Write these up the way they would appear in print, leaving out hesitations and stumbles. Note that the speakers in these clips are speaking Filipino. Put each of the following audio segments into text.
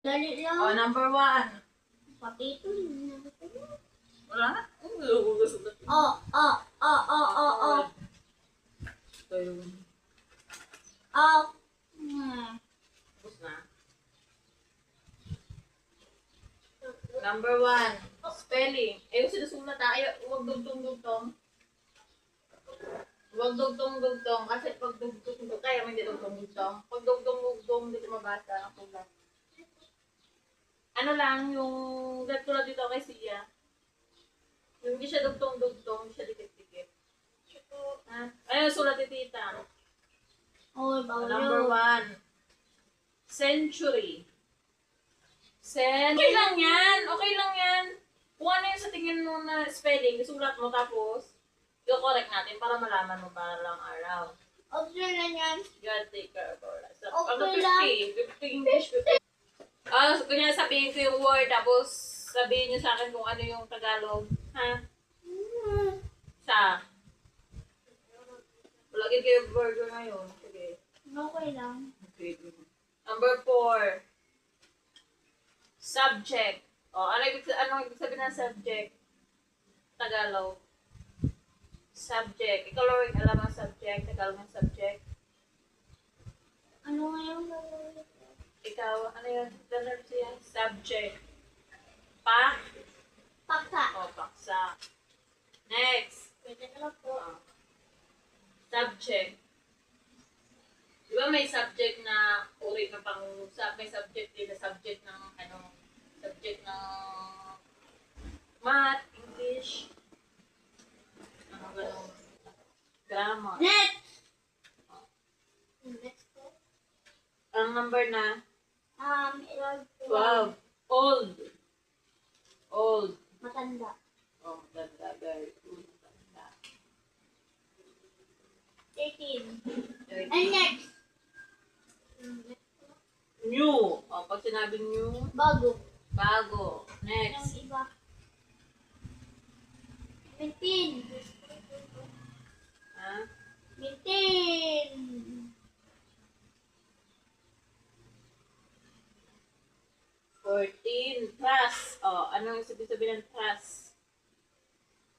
Dali lang. Oh, number 1. Papito. Wala na? Oh. Ito yung... Oh. Tapos na. Number 1. Spelling. Yung sinusulat na. Huwag dugtong-dugtong. Huwag dugtong-dugtong. Kasi pag dugtong-dugtong, kaya may hindi dugtong-dugtong. Pag dugtong-dugtong, dito mabasa ang sulat. Ano lang, yung tulad dito kay Sia. Yung hindi siya dugtong-dugtong, hindi siya dikit-dikit. Ayun, sulat ni Tita. Oh, bawal Number yun. 1. Century. Okay lang yan. Okay lang yan. Kung ano yung sa tingin mo na spelling, isulat mo tapos i-correct natin para malaman mo para lang araw. Okay lang yan. God take care of our lives. Okay lang. 50 English, 50. So, kunya sabihin ko yung word, tapos sabihin niyo sa akin kung ano yung Tagalog. Ha? Sa? Lagyan kayo burger ngayon. Sige. Okay lang. Okay. Number 4. Subject. Ano ibig sabihin ng subject? Tagalog. Subject. Ikaw, Lauren, alam ang subject. Tagalog ng subject. Ano nga yung Ikaw, ano yun? Tagalog siya? Subject. paksa? Paksa. Next. Pwede na lang po. Subject. Di ba may subject na uri ng pangungusap? May subject din na subject ng subject ng math, English, ganun, grammar. Next! Next po. Ang number na? 12. Old. Old. Matanda. Matanda. Very good. Matanda. 13. And next. New. Pag sinabing new, Bago. bago. Yung Next. iba. 17. Ha? 18. 14. Trust. Ano yung sabihin ng trust?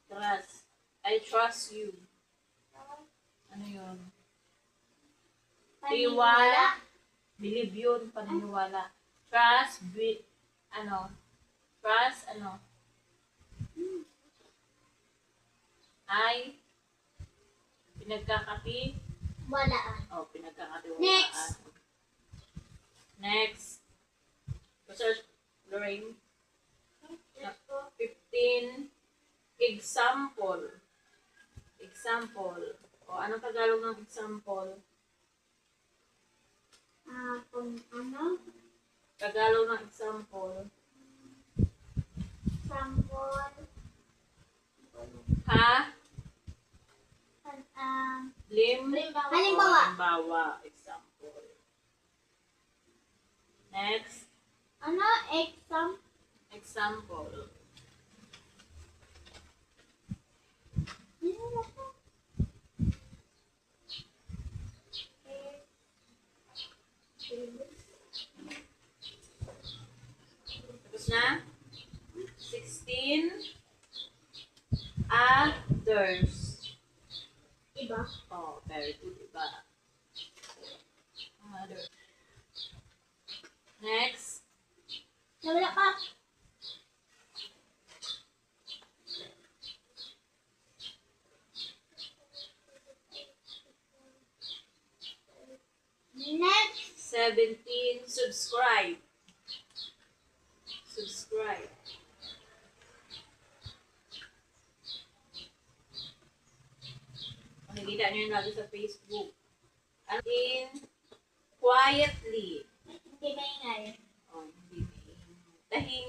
Trust. I trust you. Ano yun? Paniniwala. Believe yun, paniniwala. Trust, trust, ay, Walaan. pinagkakatiwalaan. Next. Next. Research, Lorraine. 15. Example. Example. Anong Tagalog ng example? Kung ano? Tagalog ng example. Sample. Ha? Halimbawa. Halimbawa. Example. Next. Ano? Example. Tapos na? 16. Others. Iba. Very good. Iba. Others. Next. Wala pa. Next. 17. Subscribe. Subscribe. Nakikita nyo yun lagi sa Facebook. And in quietly. Hindi maingay. Hindi. Tahimik.